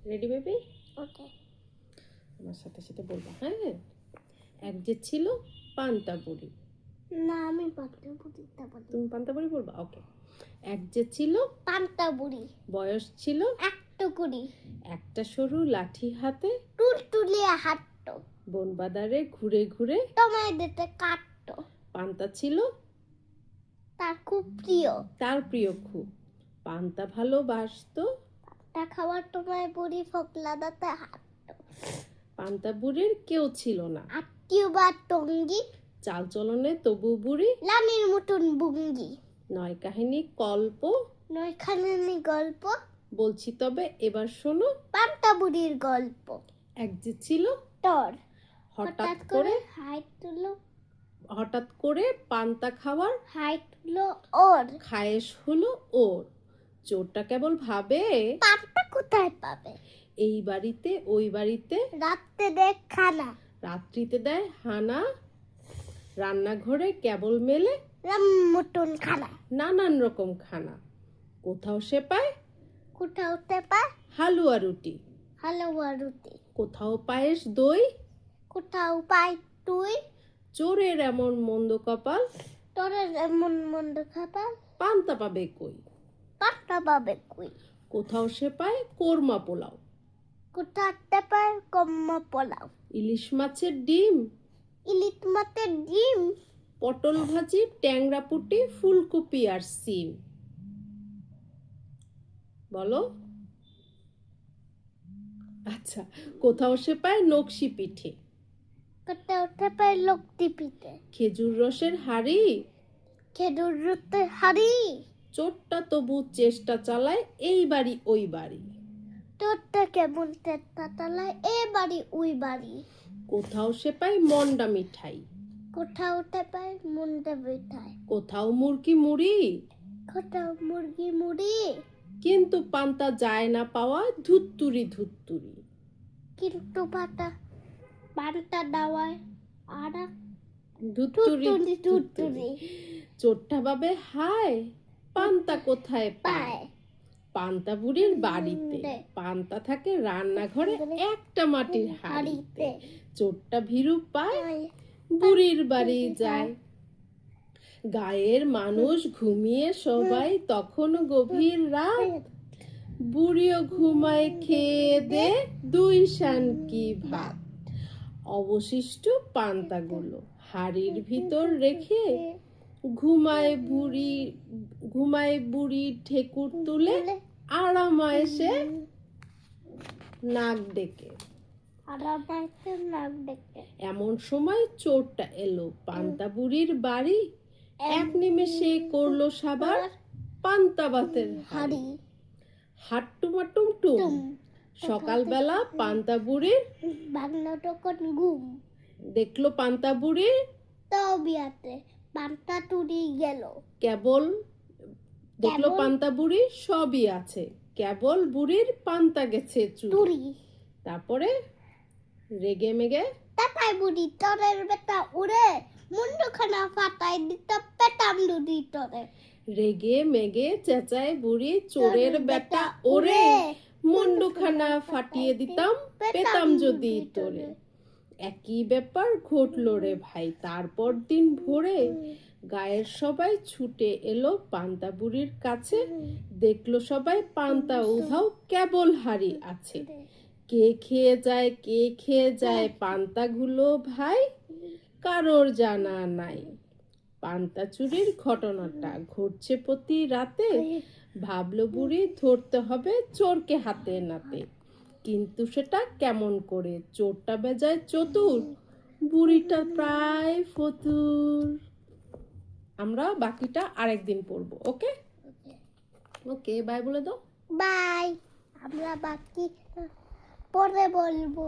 Ready baby? ওকে। আমার সাথে সাথে বলবা, হ্যাঁ? এক যে ছিল পান্তা বুড়ি। না, আমি পান্তা বুড়িটা বলি। তুমি পান্তা বুড়ি বলবা? ওকে। এক যে ছিল পান্তা বুড়ি, বয়স ছিল একটু কুড়ি, একটা সরু লাঠি হাতে টুলটুলিয়া হাঁটতো, বনবাদারে ঘুরে ঘুরে তোমায় দিতে কাটতো, পান্তা ছিল তার খুব প্রিয়। তার প্রিয় খুব। পান্তা ভালোবাসতো, তা খাবার তোমায় বুড়ি ফোকলা দাতে হাঁটতো। পান্তা বুড়ির কেউ ছিল না, আত্মীয় বা টঙ্গি, চাল চলনে তবু বুড়ি লানির মতন বুঙ্গি, নয় কাহিনী কল্প নয়খানি গল্প, বলছি তবে এবার শোনো। পান্তা বুড়ির গল্প। এক যে ছিল তোর হঠাৎ করে হঠাৎ করে পান্তা খাওয়ার হাইট তুলো ওর। খায়েশ হলো ওর। চোরটা কেবল ভাবে পান্তা কোথায় পাবে, এই বাড়িতে ওই বাড়িতে রাত্রে দেখ খানা, রাত্রিতে দেয় হানা, রান্নাঘরে কেবল মেলে রাম মতন খানা, নানান রকম খানা। কোথাও সে পায় কোথাও পায় হালুয়া রুটি, হালুয়া রুটি, কোথাও পায়েস দই। কোথাও পাই তুই, চোরের এমন মন্দ কপাল তোর এমন মন্দ খাবার, পান্তা পাবে কই। পান্তা পাবে কই। কোথাও সে পায় কোরমা পোলাও, কোথাও পায় কম্মা পোলাও, ইলিশ মাছের ডিম, ইলিশ মাছের ডিম, পটল ভাজি, ট্যাংরা পুটি, ফুলকপি আর সিম। বলো। আচ্ছা, কোথাও সে পায় নকশি পিঠে, কোথাও পায় লক্তি পিঠে, খেজুর রসের হাড়ি। খেজুর রুতে হাড়ি, চোরটা তবু চেষ্টা চালায় এই বাড়ি ওই বাড়ি। তোরটা কেমন চেষ্টা চালায় এ বাড়ি ওই বাড়ি। কোথাও সে পায় মন্ডা মিঠাই, কোথাও পায় মুন্ডা পিঠায়, কোথাও মুরকি মুড়ি, কোথাও মুরগি মুড়ি, কিন্তু পান্তা যায় না পাওয়া ধুত্তুরি ধুত্তুরি। কিন্তু পান্তা দাওয়ায় আর ধুত্তুরি টুটুরি ধুত্তুরি। টুটুরি চোরটা ভাবে হায় পান্তা কোথায় পায়, পায় পান্তা বুড়ির বাড়িতে। পান্তা থাকে রান্নাঘরে একটা মাটির হাঁড়িতে। চোরটা ভীরু পায় বুড়ির বাড়ি যায়। গায়ের মানুষ ঘুমিয়ে সবাই তখন গভীর রাত, বুড়িও ঘুমায় খেয়ে দে দুই শানকি ভাত। অবশিষ্ট পান্তাগুলো হাড়ির ভিতর রেখে ঘুমায় বুড়ি ঠেকুর তুলে আরামায় সে নাক ডেকে। এমন সময় চোরটা এলো পান্তা বুড়ির বাড়ি, এক নিমেষে করলো সাবার পান্তা ভাতের হাড়ি। হাট্টুমাটুম টুম, সকালবেলা পান্তা বুড়ির বাংলা তখন ঘুম, দেখলো পান্তা বুড়ির তাও বিয়াতে পান্তা টুরি গেল, কেবল দেখলো পান্তা বুড়ি সবই আছে, কেবল বুড়ির পান্তা গেছে চুরি। তারপরে রেগে মেগে তাতাই বুড়ি তরের বেটা উড়ে মুন্ডখানা ফাটাই দিত পেটাম দুদি তরে। রেগে মেগে চেঁচায় বুড়ি চোরের বেটা ওরে, মুন্ডুখানা ফাটিয়ে দিতাম পেতাম যদি তোরে। একই ব্যাপার ঘটলো রে ভাই। তারপর দিন ভোরে গায়ের সবাই ছুটে এলো পান্তা বুড়ির কাছে, দেখলো সবাই পান্তা উধাও কেবল হাড়ি আছে। কে খেয়ে যায় পান্তাগুলো ভাই, কারোর জানা নাই। পান্তা চুরির ঘটনাটা ঘটছে প্রতি রাতে, ভাবলো বুড়ি ধরতে হবে চোরকে হাতে নাতে। কিন্তু সেটা কেমন করে, চোরটা বেজায় চতুর, বুড়িটা প্রায় ফতুর। আমরা বাকিটা আরেকদিন পড়বো। ওকে ওকে, বাই বলে দাও। বাই, আমরা বাকি পরে বলবো।